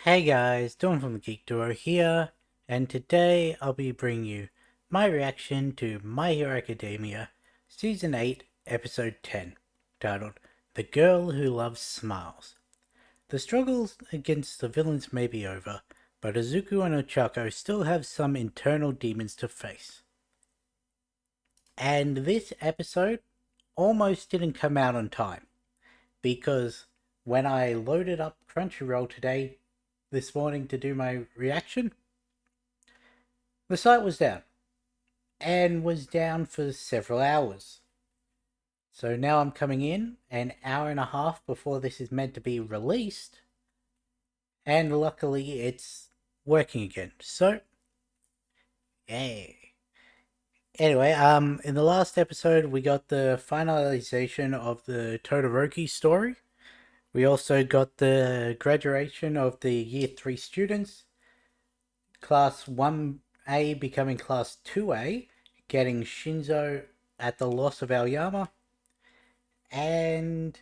Hey guys, Dawn from the Geek Duo here, and today I'll be bringing you my reaction to My Hero Academia Season 8, Episode 10, titled The Girl Who Loves Smiles. The struggles against the villains may be over, but Izuku and Ochako still have some internal demons to face. And this episode almost didn't come out on time, because when I loaded up Crunchyroll this morning to do my reaction, the site was down, and was down for several hours. So now I'm coming in an hour and a half before this is meant to be released, and luckily it's working again. So, yay. Anyway, in the last episode we got the finalization of the Todoroki story. We also got the graduation of the Year 3 students, Class 1A becoming Class 2A, getting Shinzo at the loss of Aoyama, and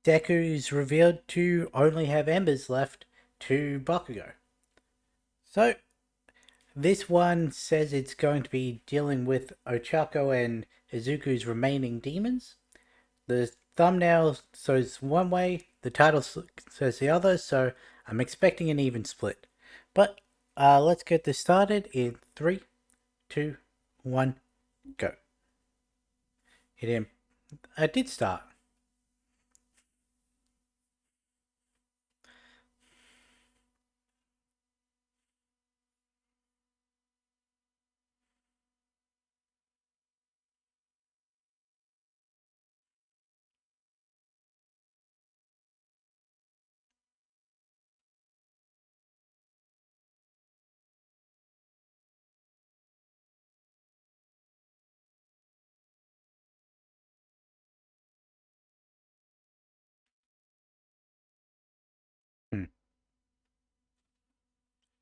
Deku is revealed to only have embers left to Bakugo. So, this one says it's going to be dealing with Ochako and Izuku's remaining demons. The thumbnail says one way, the title says the other, so I'm expecting an even split. But let's get this started in 3, 2, 1, go. It didn't. I did start. Hmm.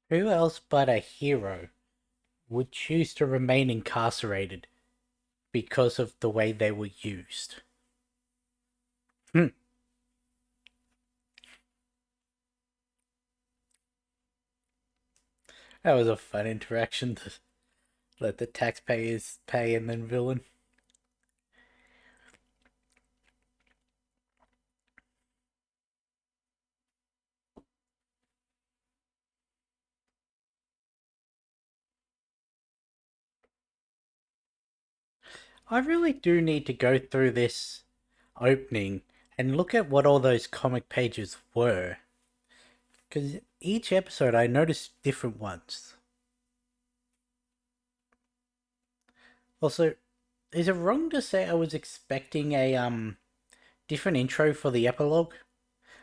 Who else but a hero would choose to remain incarcerated because of the way they were used? Hmm. That was a fun interaction to let the taxpayers pay and then villain. I really do need to go through this opening and look at what all those comic pages were. Because each episode I noticed different ones. Also, is it wrong to say I was expecting a different intro for the epilogue?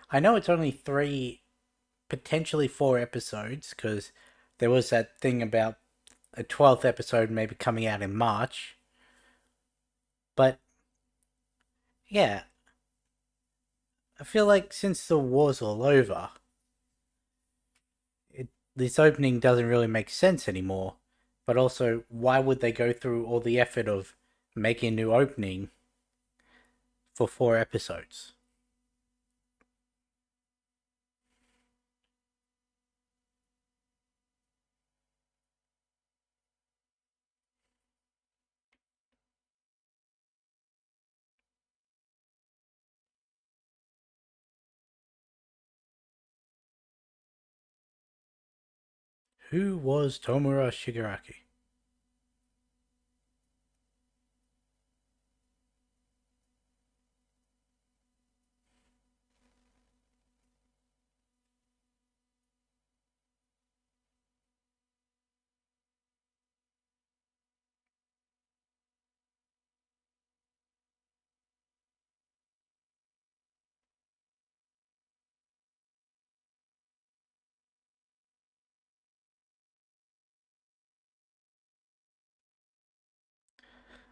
I know it's only 3, potentially 4 episodes, because there was that thing about a 12th episode maybe coming out in March. But yeah, I feel like since the war's all over, this opening doesn't really make sense anymore. But also, why would they go through all the effort of making a new opening for 4 episodes? Who was Tomura Shigaraki?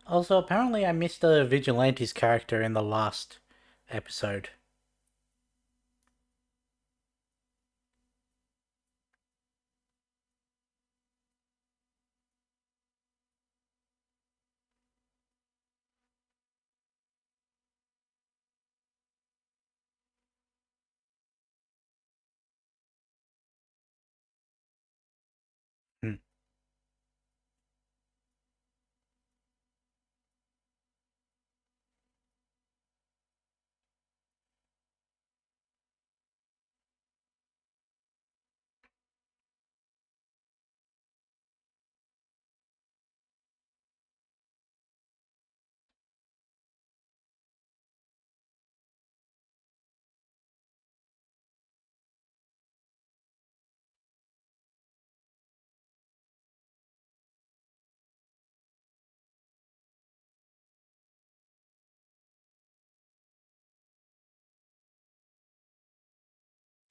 Also, apparently I missed a Vigilante's character in the last episode.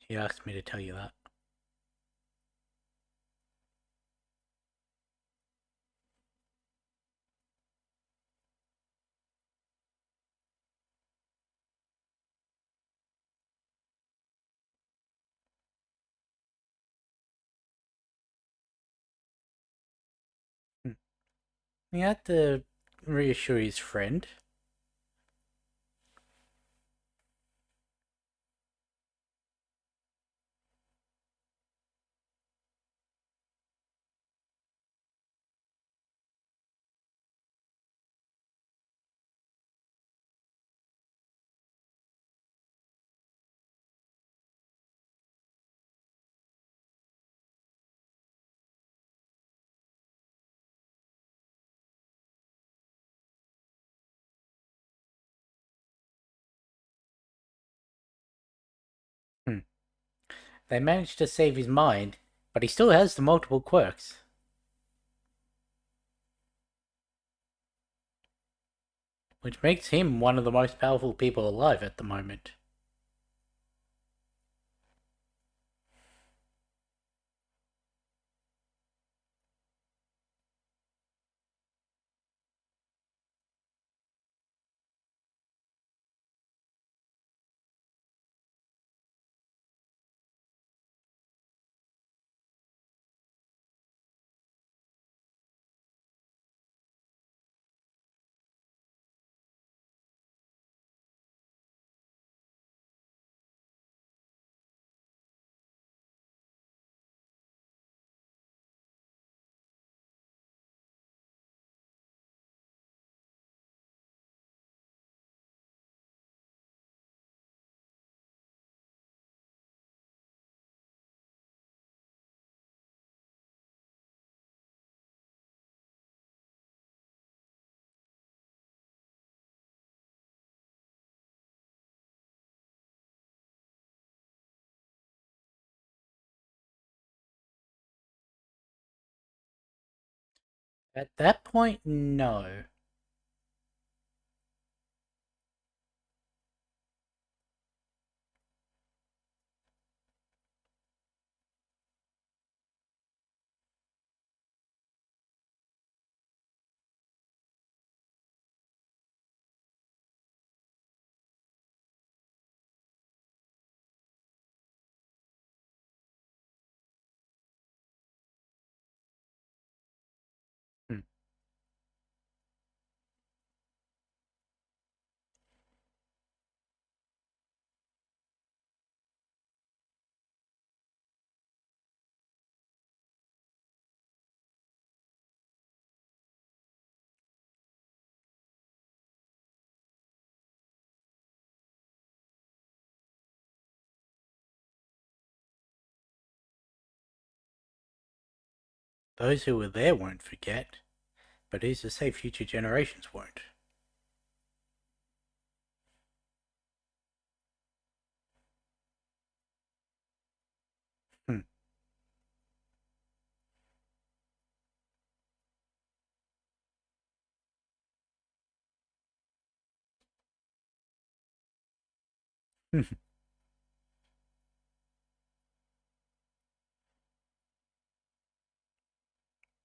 He asked me to tell you that. Hmm. He had to reassure his friend. Hmm. They managed to save his mind, but he still has the multiple quirks, which makes him one of the most powerful people alive at the moment. At that point, no. Hmm. Those who were there won't forget, but who's to say future generations won't? Hmm.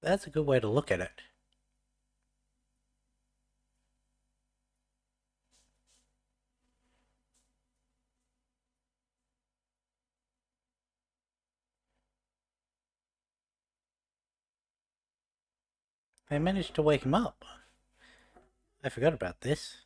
That's a good way to look at it. They managed to wake him up. I forgot about this.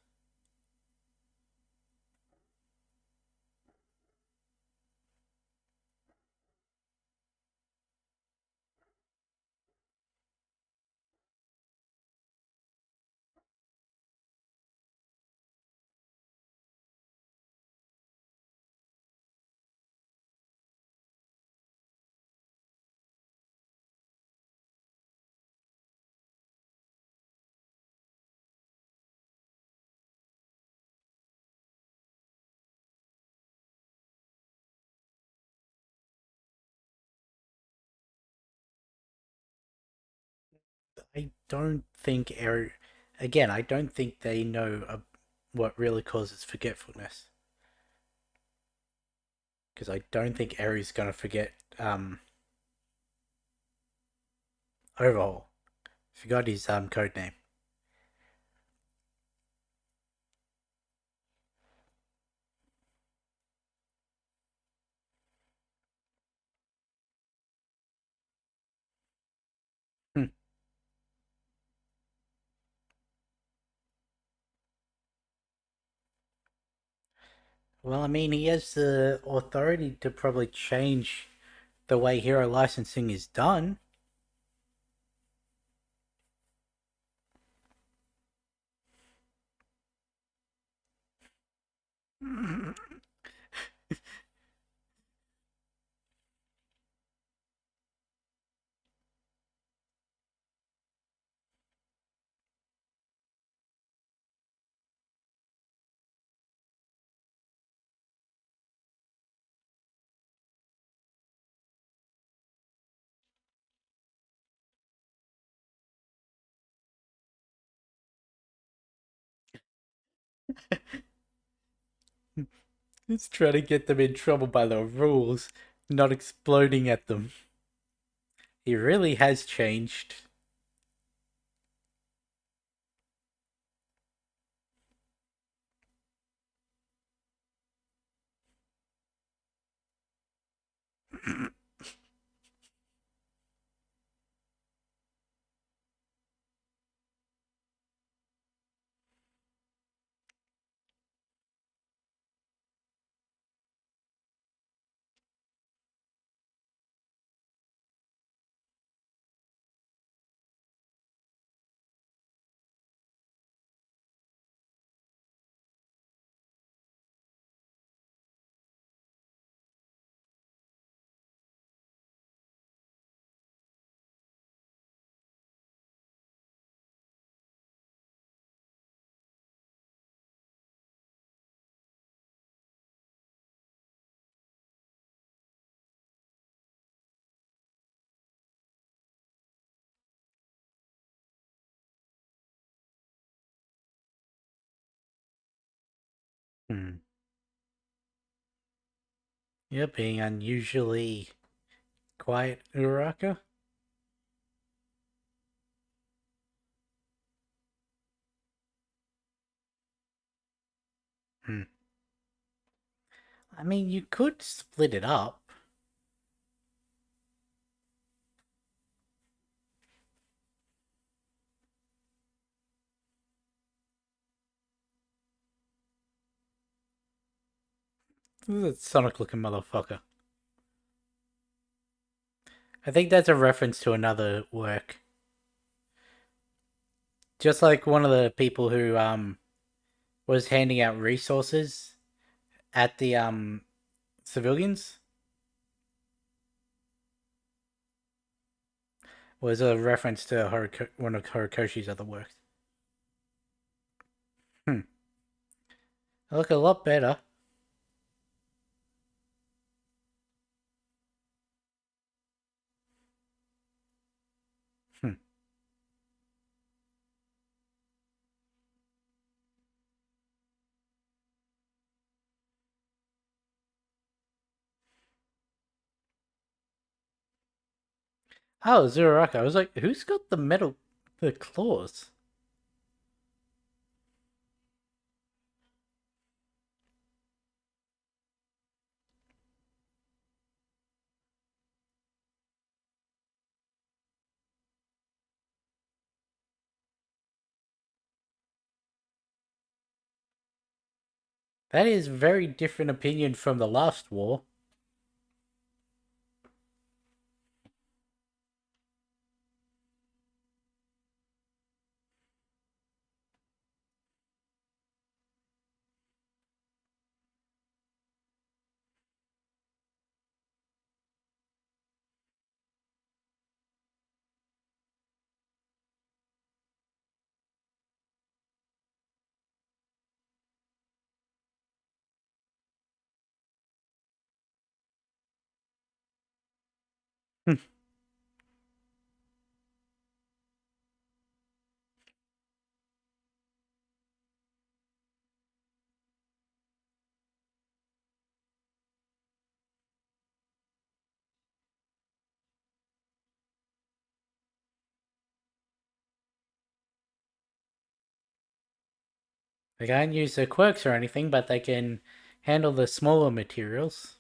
I don't think again, I don't think they know what really causes forgetfulness. because I don't think Eri's gonna forget Overhaul. Forgot his code name. Hmm. Well, I mean, he has the authority to probably change the way hero licensing is done. It's trying to get them in trouble by the rules, not exploding at them. He really has changed. Hmm. Yeah, being unusually quiet, Uraraka. Hmm. I mean, you could split it up. That Sonic looking motherfucker. I think that's a reference to another work. Just like one of the people who was handing out resources at the civilians was a reference to one of Horikoshi's other works. Hmm. They look a lot better. Hmm. Oh, Zuraraka. I was like, who's got the claws? That is very different opinion from the last war. They can't use their quirks or anything, but they can handle the smaller materials.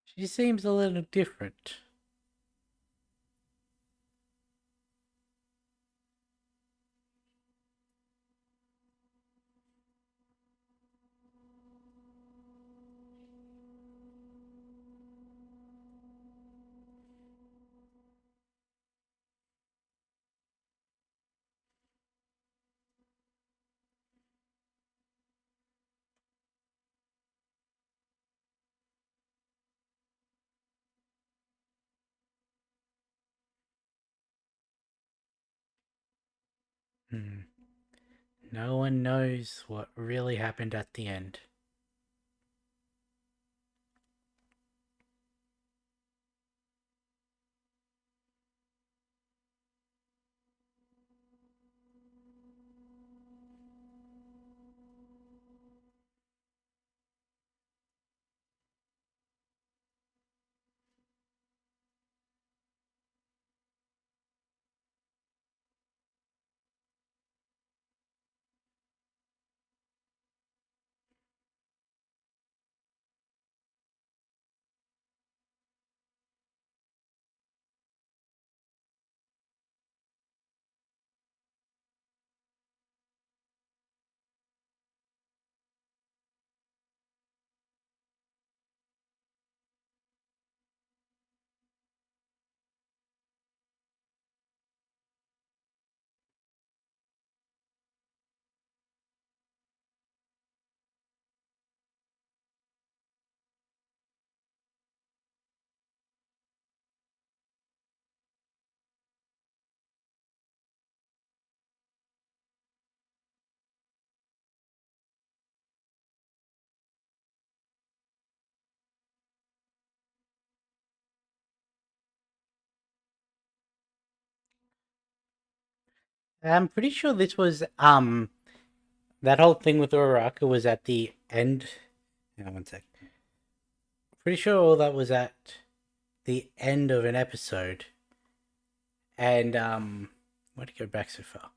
She seems a little different. Hmm. No one knows what really happened at the end. I'm pretty sure this was that whole thing with Uraraka was at the end. Hang on one sec. Pretty sure all that was at the end of an episode. And why did it go back so far?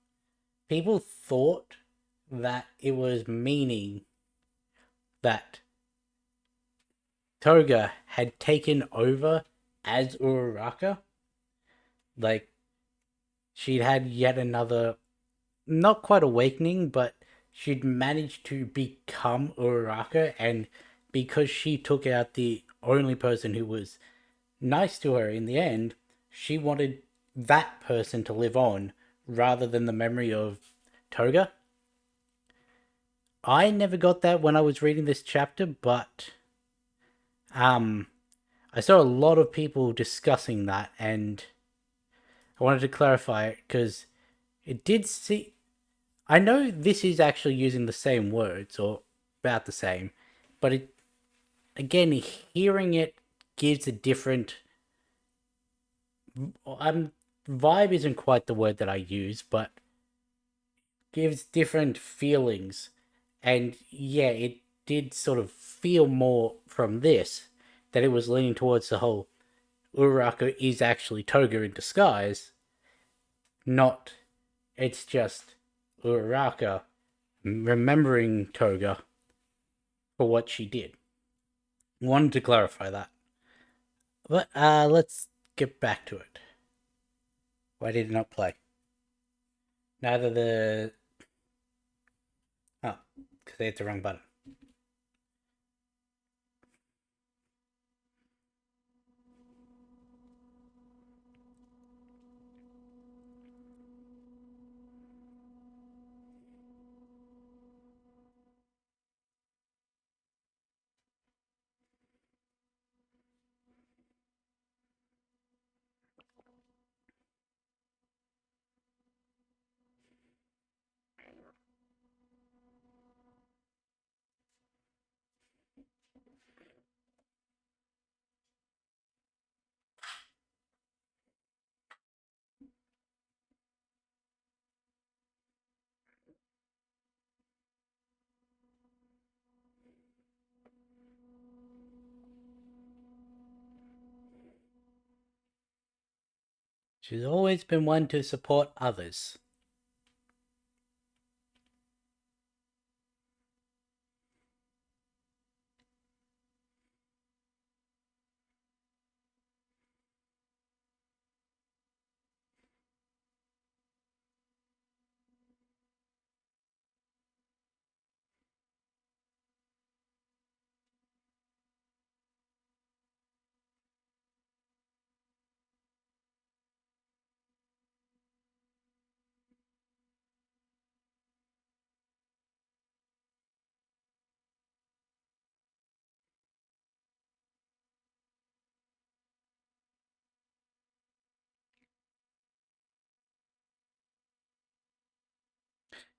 People thought that it was meaning that Toga had taken over as Uraraka. Like she'd had yet another, not quite awakening, but she'd managed to become Uraraka, and because she took out the only person who was nice to her in the end, she wanted that person to live on rather than the memory of Toga. I never got that when I was reading this chapter, but um I saw a lot of people discussing that, and I wanted to clarify it because it did see. I know this is actually using the same words or about the same, but it again, hearing it gives a different. Vibe isn't quite the word that I use, but gives different feelings, and yeah, it did sort of feel more from this that it was leaning towards the whole Uraraka is actually Toga in disguise, not it's just Uraraka remembering Toga for what she did. Wanted to clarify that. But let's get back to it. Why did it not play? Neither the oh, because they hit the wrong button. She's always been one to support others.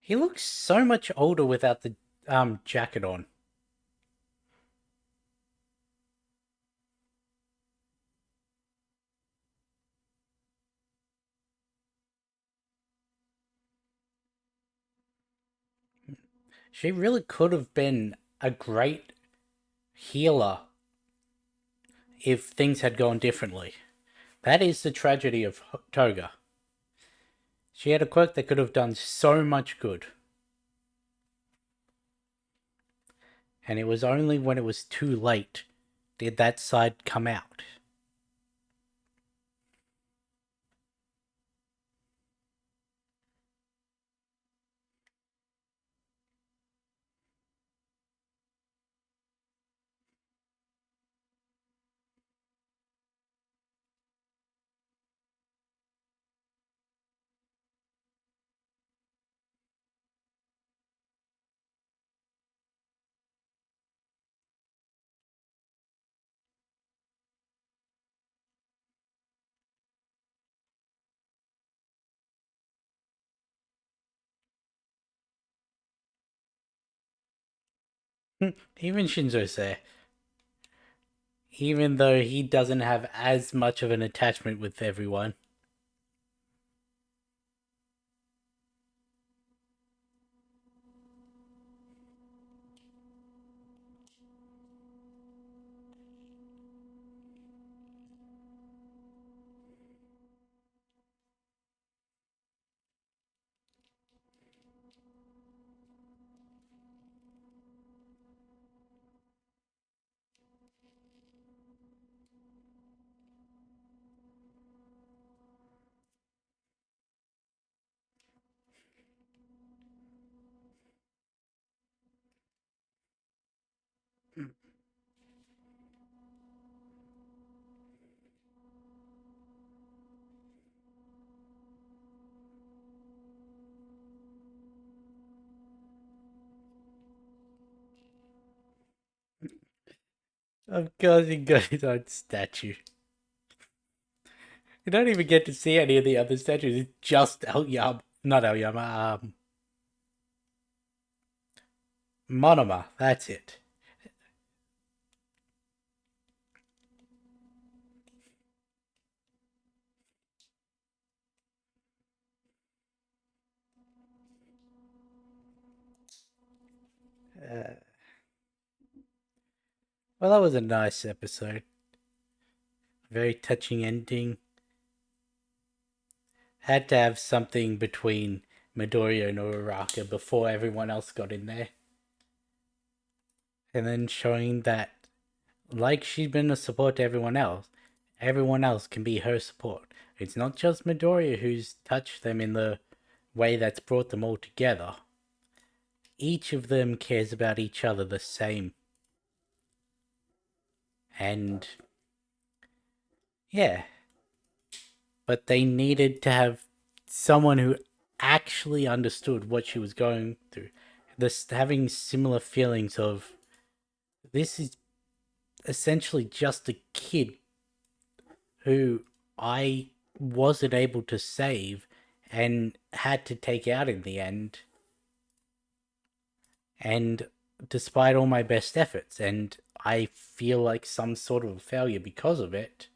He looks so much older without the jacket on. She really could have been a great healer if things had gone differently. That is the tragedy of Toga. She had a quirk that could have done so much good. And it was only when it was too late did that side come out. Even Shinzo's there. Even though he doesn't have as much of an attachment with everyone. Of course, he got his own statue. You don't even get to see any of the other statues. It's just Aoyama. Not Aoyama, Monoma. That's it. Uh, well, that was a nice episode. Very touching ending. Had to have something between Midoriya and Uraraka before everyone else got in there. And then showing that, like she's been a support to everyone else can be her support. It's not just Midoriya who's touched them in the way that's brought them all together. Each of them cares about each other the same. And yeah, but they needed to have someone who actually understood what she was going through. This having similar feelings of this is essentially just a kid who I wasn't able to save and had to take out in the end. And despite all my best efforts, and I feel like some sort of a failure because of it,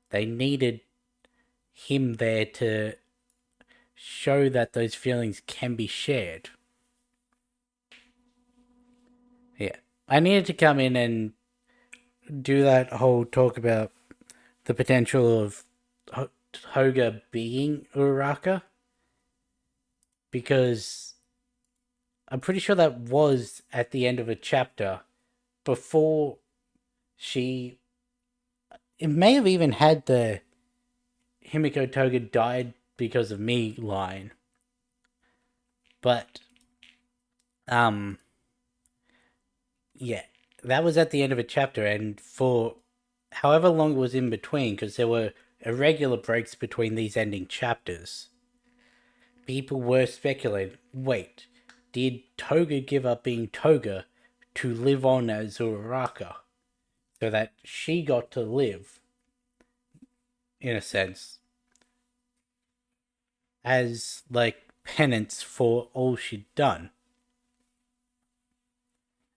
they needed him there to show that those feelings can be shared. Yeah. I needed to come in and do that whole talk about the potential of Toga being Uraraka, because I'm pretty sure that was at the end of a chapter before she. It may have even had the Himiko Toga died because of me line, but um, yeah, that was at the end of a chapter, and for however long it was in between, because there were irregular breaks between these ending chapters, people were speculating, wait, did Toga give up being Toga to live on as Uraraka? So that she got to live, in a sense, as, like, penance for all she'd done.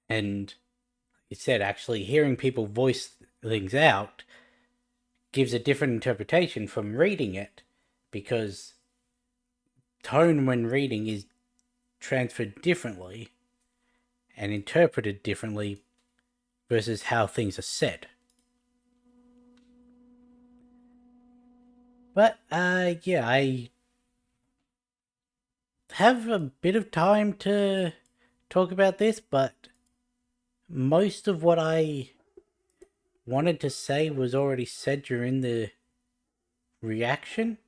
And it said, actually, hearing people voice things out gives a different interpretation from reading it, because tone when reading is transferred differently and interpreted differently versus how things are said. But yeah, I have a bit of time to talk about this, but most of what I wanted to say was already said during the reaction.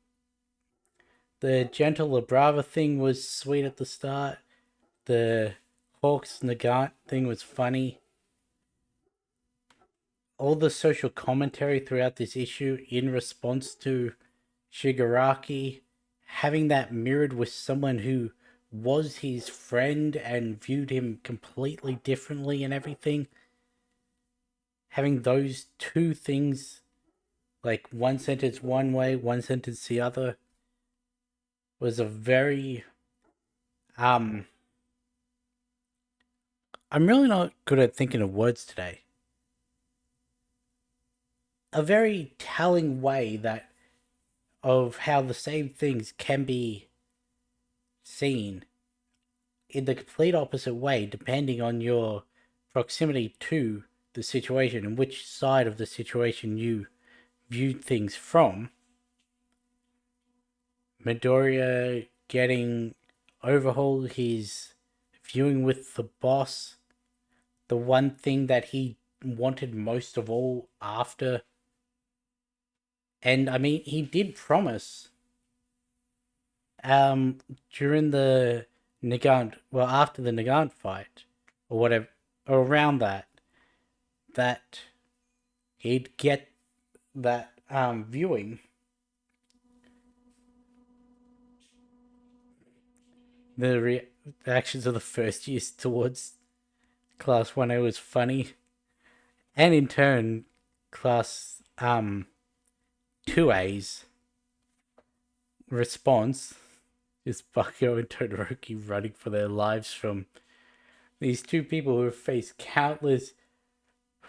The gentle Labrava thing was sweet at the start. The Hawks Nagant thing was funny. All the social commentary throughout this issue in response to Shigaraki, having that mirrored with someone who was his friend and viewed him completely differently and everything. Having those two things, like one sentence one way, one sentence the other, was a very I'm really not good at thinking of words today. A very telling way that of how the same things can be seen in the complete opposite way depending on your proximity to the situation and which side of the situation you viewed things from. Midoriya getting overhauled, his viewing with the boss, the one thing that he wanted most of all after. And I mean, he did promise during the Nagant, well, after the Nagant fight, or whatever, or around that he'd get that viewing. The reactions of the first years towards Class 1A was funny. And in turn, Class 2A's response is Bakugo and Todoroki running for their lives from these two people who have faced countless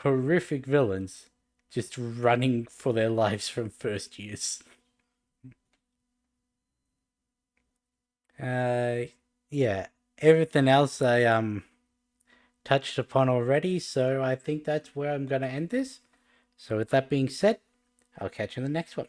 horrific villains, just running for their lives from first years. Yeah, everything else I touched upon already, so I think that's where I'm gonna end this. So with that being said, I'll catch you in the next one.